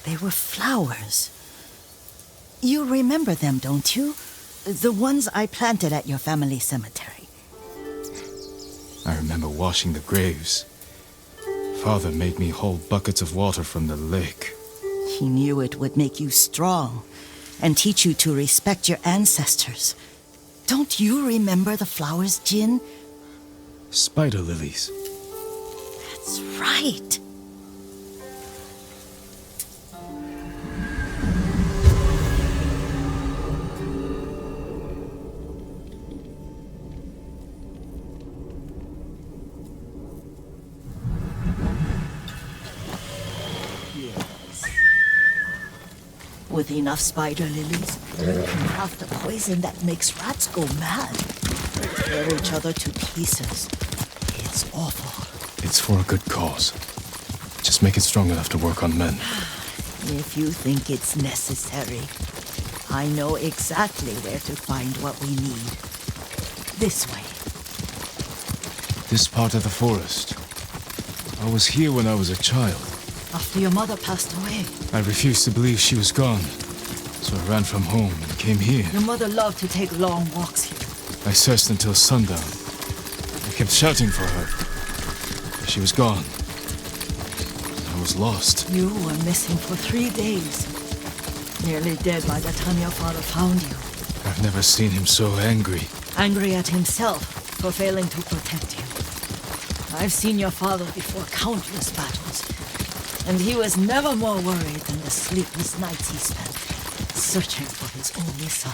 They were flowers. You remember them, don't you? The ones I planted at your family cemetery. I remember washing the graves. Father made me hold buckets of water from the lake. He knew it would make you strong and teach you to respect your ancestors. Don't you remember the flowers, Jin? Spider lilies. That's right. With enough spider lilies, you can have the poison that makes rats go mad. They tear each other to pieces. It's awful. It's for a good cause. Just make it strong enough to work on men. If you think it's necessary, I know exactly where to find what we need. This way. This part of the forest. I was here when I was a child. After your mother passed away. I refused to believe she was gone. So I ran from home and came here. Your mother loved to take long walks here. I searched until sundown. I kept shouting for her. But she was gone. I was lost. You were missing for 3 days. Nearly dead by the time your father found you. I've never seen him so angry. Angry at himself for failing to protect you. I've seen your father before countless battles. And he was never more worried than the sleepless nights he spent searching for his only son.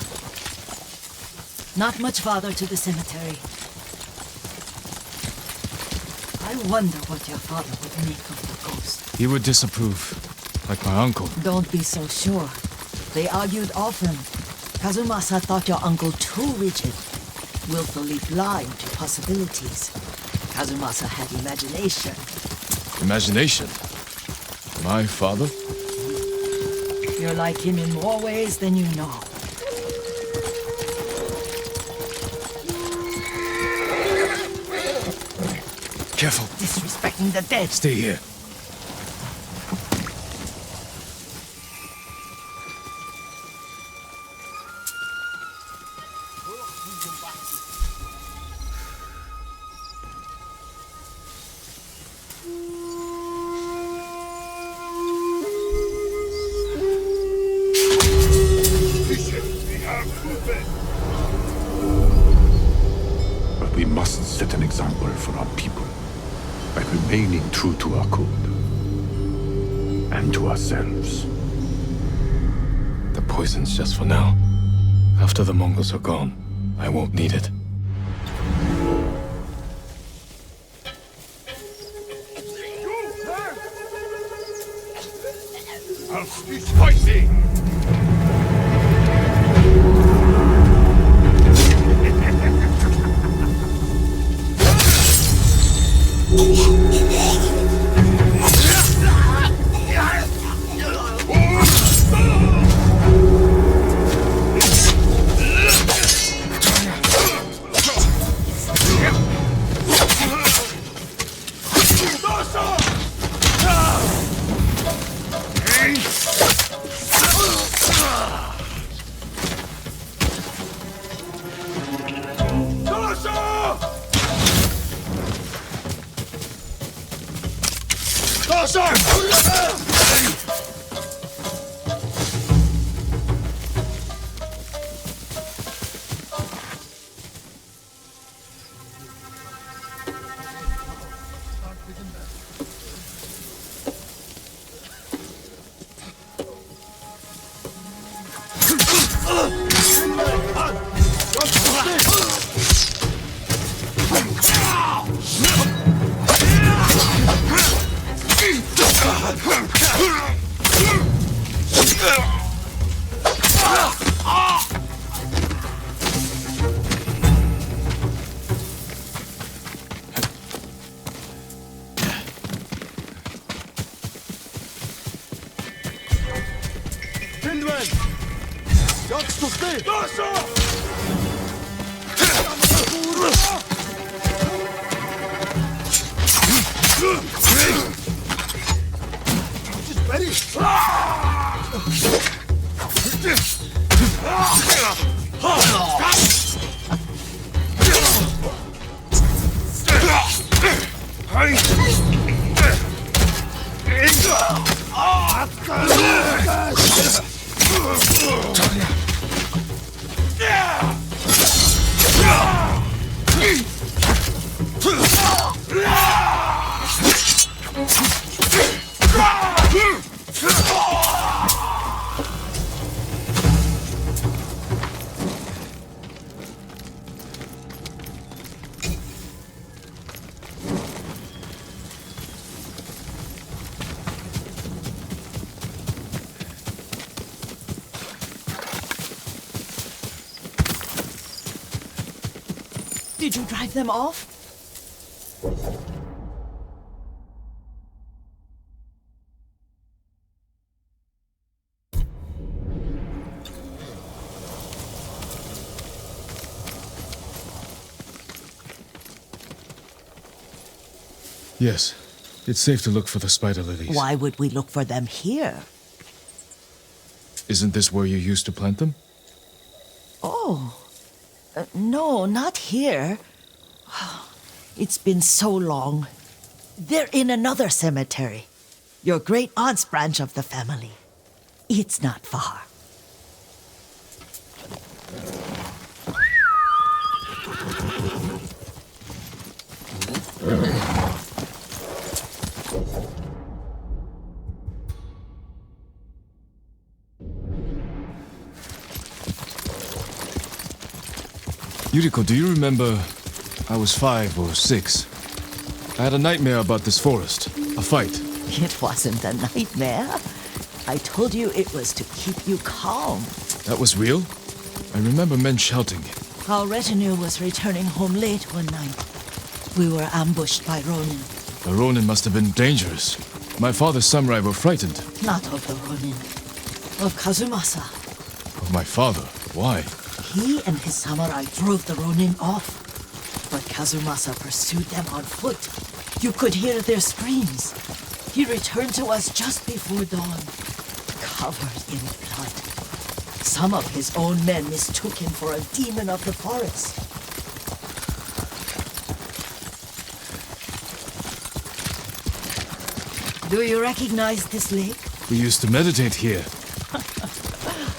Not much farther to the cemetery. I wonder what your father would make of the ghost. He would disapprove, like my uncle. Don't be so sure. They argued often. Kazumasa thought your uncle too rigid, willfully blind to possibilities. Kazumasa had imagination. Imagination? My father? You're like him in more ways than you know. Careful. Disrespecting the dead. Stay here. But we must set an example for our people by remaining true to our code and to ourselves. The poison's just for now. After the Mongols are gone, I won't need it. He's fighting! Just ready? Did you drive them off? Yes. It's safe to look for the spider lilies. Why would we look for them here? Isn't this where you used to plant them? Oh. No, not here. It's been so long. They're in another cemetery. Your great aunt's branch of the family. It's not far. Yuriko, do you remember? I was 5 or 6. I had a nightmare about this forest. A fight. It wasn't a nightmare. I told you it was to keep you calm. That was real? I remember men shouting. Our retinue was returning home late one night. We were ambushed by Ronin. The Ronin must have been dangerous. My father's samurai were frightened. Not of the Ronin. Of Kazumasa. Of my father? Why? He and his samurai drove the Ronin off. But Kazumasa pursued them on foot. You could hear their screams. He returned to us just before dawn, covered in blood. Some of his own men mistook him for a demon of the forest. Do you recognize this lake? We used to meditate here.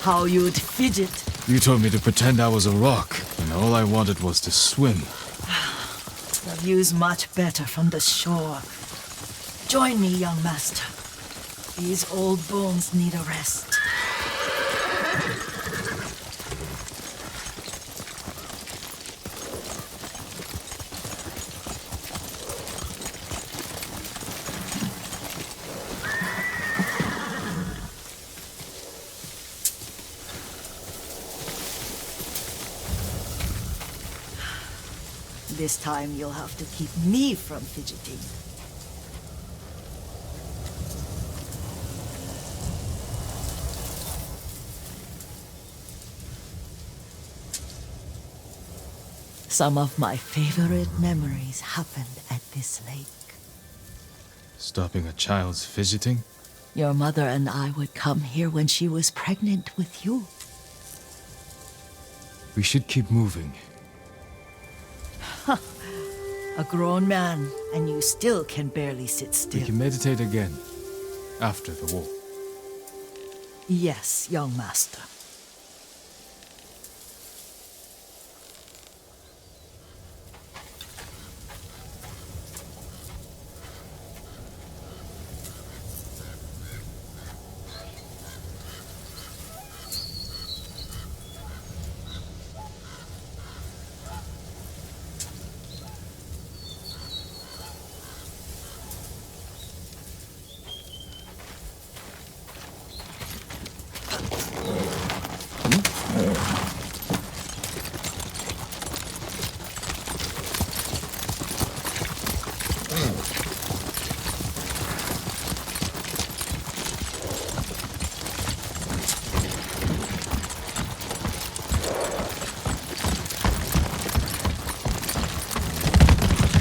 How you'd fidget. You told me to pretend I was a rock, and all I wanted was to swim. The view's much better from the shore. Join me, young master. These old bones need a rest. This time you'll have to keep me from fidgeting. Some of my favorite memories happened at this lake. Stopping a child's fidgeting? Your mother and I would come here when she was pregnant with you. We should keep moving. A grown man, and you still can barely sit We still. can meditate again. After the war. Yes, young master.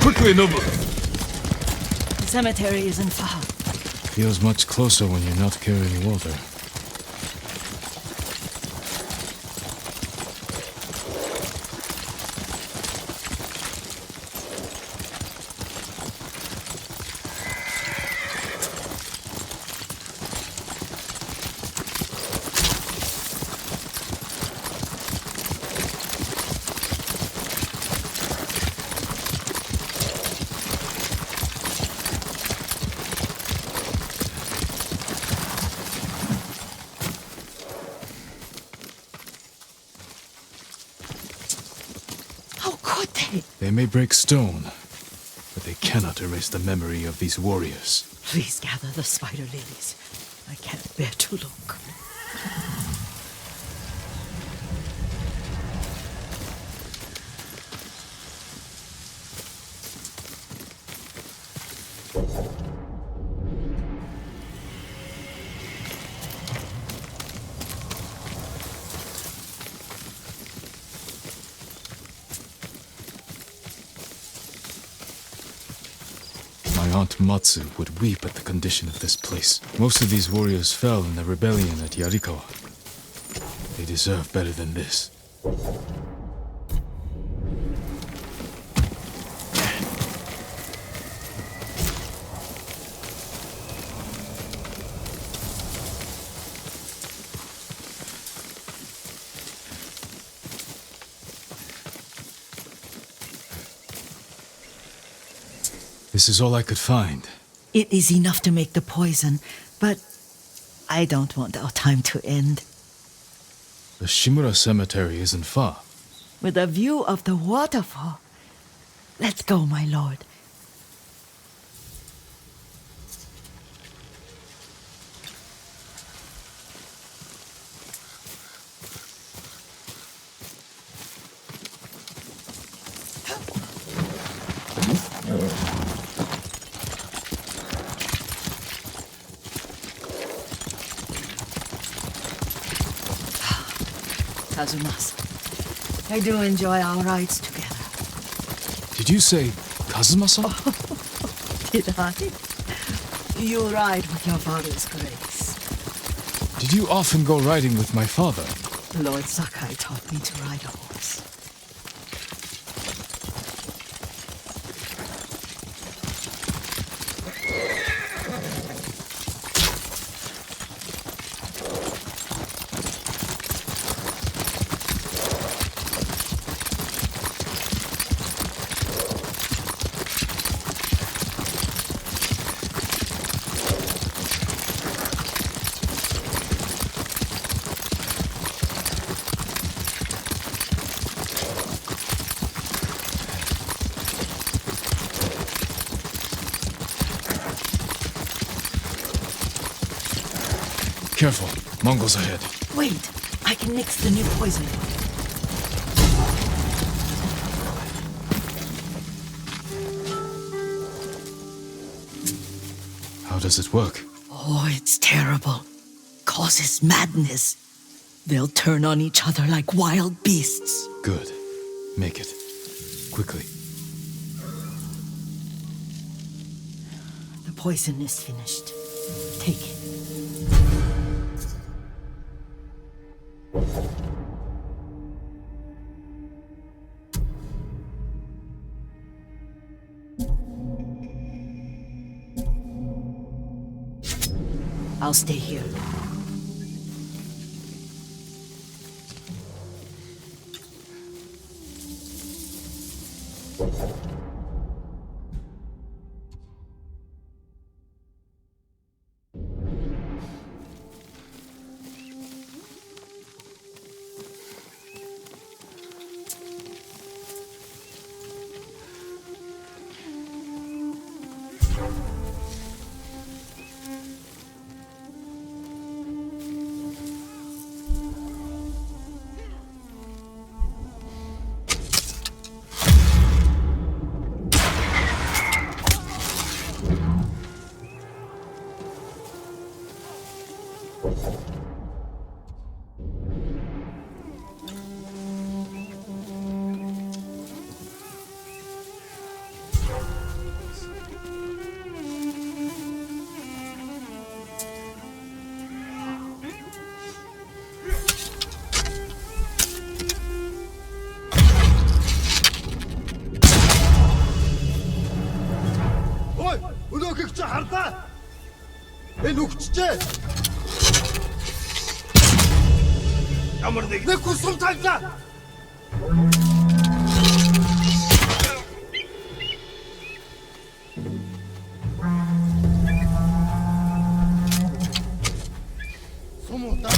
Quickly, Nobu! The cemetery isn't far. Feels much closer when you're not carrying water. okay? They may break stone, but they cannot erase the memory of these warriors. Please gather the spider lilies. I can't bear to look. My Aunt Matsu would weep at the condition of this place. Most of these warriors fell in the rebellion at Yarikawa. They deserve better than this. This is all I could find. It is enough to make the poison, but I don't want our time to end. The Shimura Cemetery isn't far. With a view of the waterfall. Let's go, my lord. Kazumasa, I do enjoy our rides together. Did you say Kazuma-san? Did I? You ride with your father's grace. Did you often go riding with my father? Lord Sakai taught me to ride a horse. Careful, Mongols ahead. Wait, I can mix the new poison. How does it work? Oh, it's terrible. Causes madness. They'll turn on each other like wild beasts. Good. Make it. Quickly. The poison is finished. Take it. I'll stay here. Энэ үгчтэй. Ямар нэг хүсэл тавьлаа. Сумуудаа.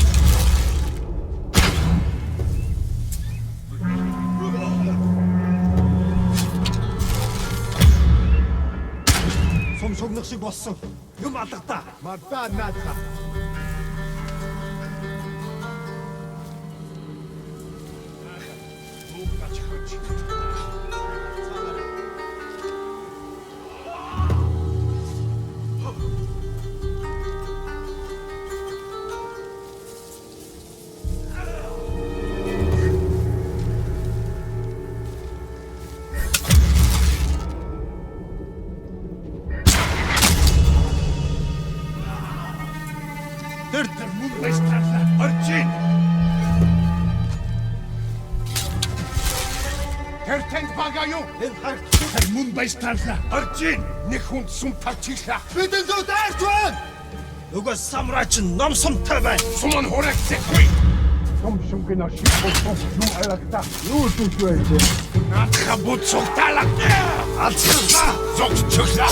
Сум шогнох шиг болсон. Юм алдагдаа. Мадаа наадах. Мөн баястаалаа. Оржин нэг хүнд сум тавчихлаа. Бидний зүү дайрч байна. Нөгөө самурайч ном сумтай байна. Сум нь хурагсахгүй. Сум шүнгийн ашиг болсон юм арагта. Юу зүг байж. Наадха буцуг талаа. Алцгаа. Зогсчихлаа.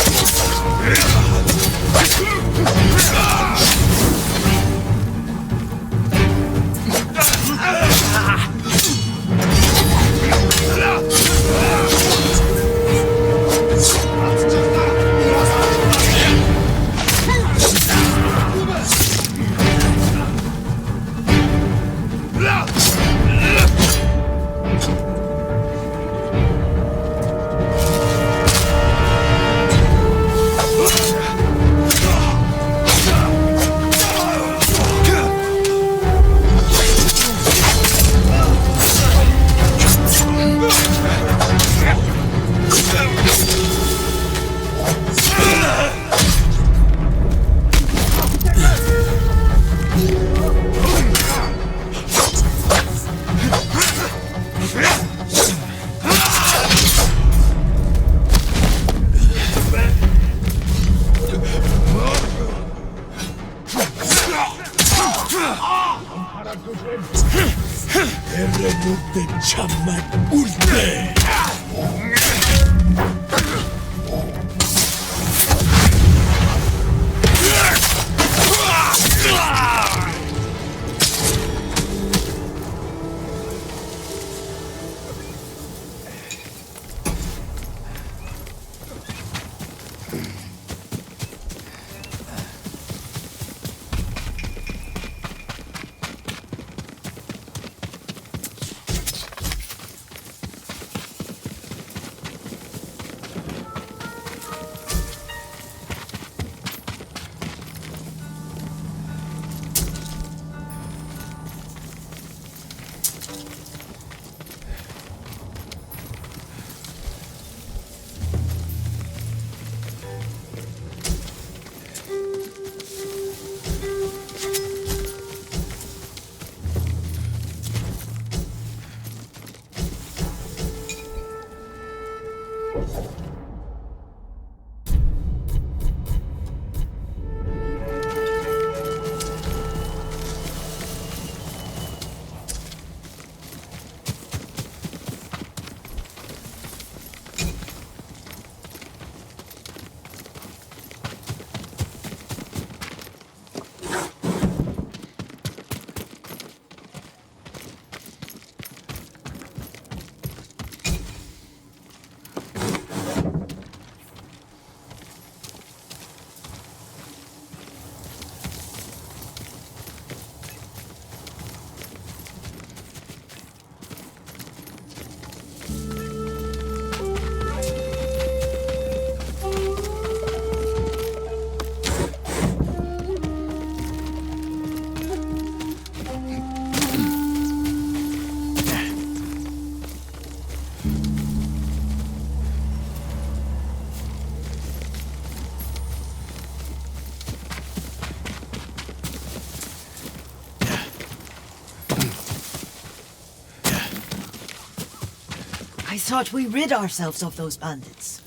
I thought we rid ourselves of those bandits.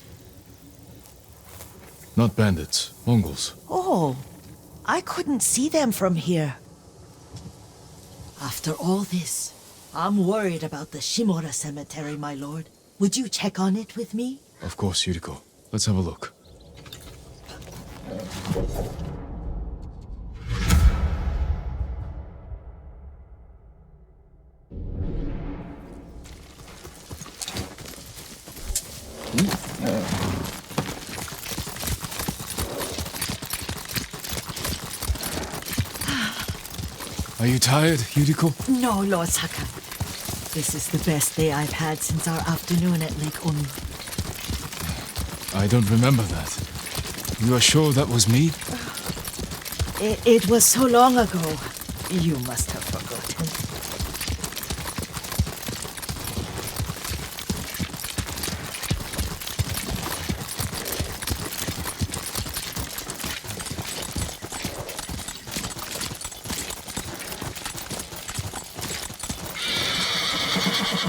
Not bandits, Mongols. Oh, I couldn't see them from here. After all this, I'm worried about the Shimura cemetery, my lord. Would you check on it with me? Of course, Yuriko. Let's have a look. Are you tired, Yuriko? No, Lord Sakai. This is the best day I've had since our afternoon at Lake Omi. I don't remember that. You are sure that was me? It was so long ago. You must have forgotten.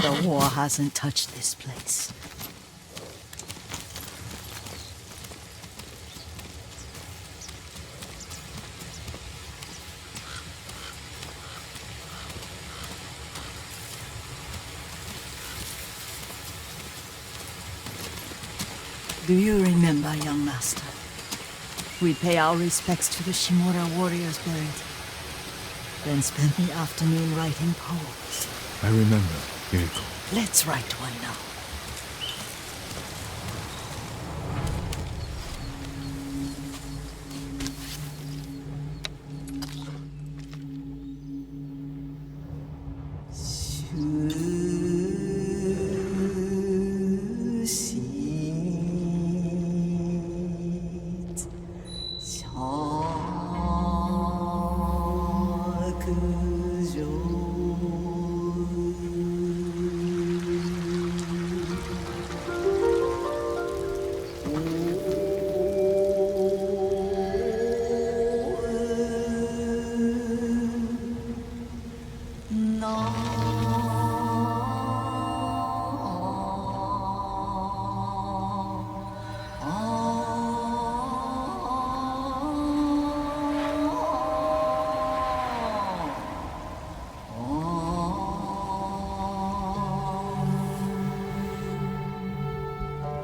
The war hasn't touched this place. Do you remember, young master? We pay our respects to the Shimura warriors buried, then spend the afternoon writing poems. I remember, Yuriko. Let's write one now.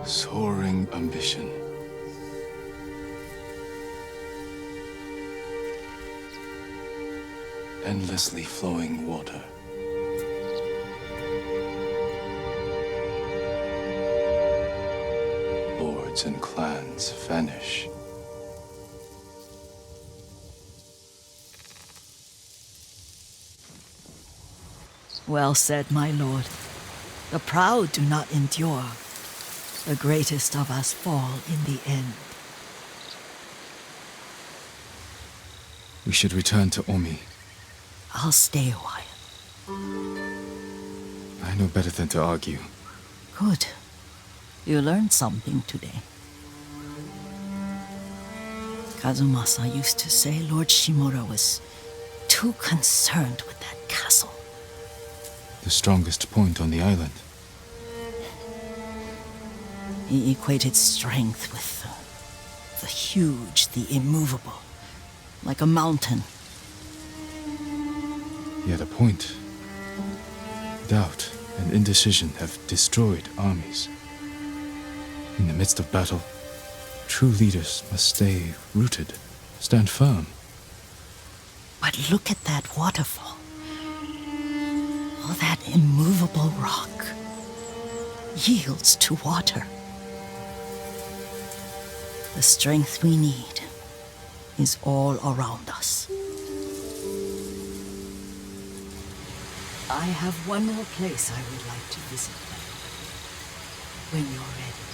Soaring ambition. Endlessly flowing water. Lords and clans vanish. Well said, my lord. The proud do not endure. The greatest of us fall in the end. We should return to Omi. I'll stay a while. I know better than to argue. Good. You learned something today. Kazumasa used to say Lord Shimura was too concerned with that castle. The strongest point on the island. He equated strength with the huge, the immovable, like a mountain. Yet a point. Doubt and indecision have destroyed armies. In the midst of battle, true leaders must stay rooted, stand firm. But look at that waterfall. All that immovable rock yields to water. The strength we need is all around us. I have one more place I would like to visit when you're ready.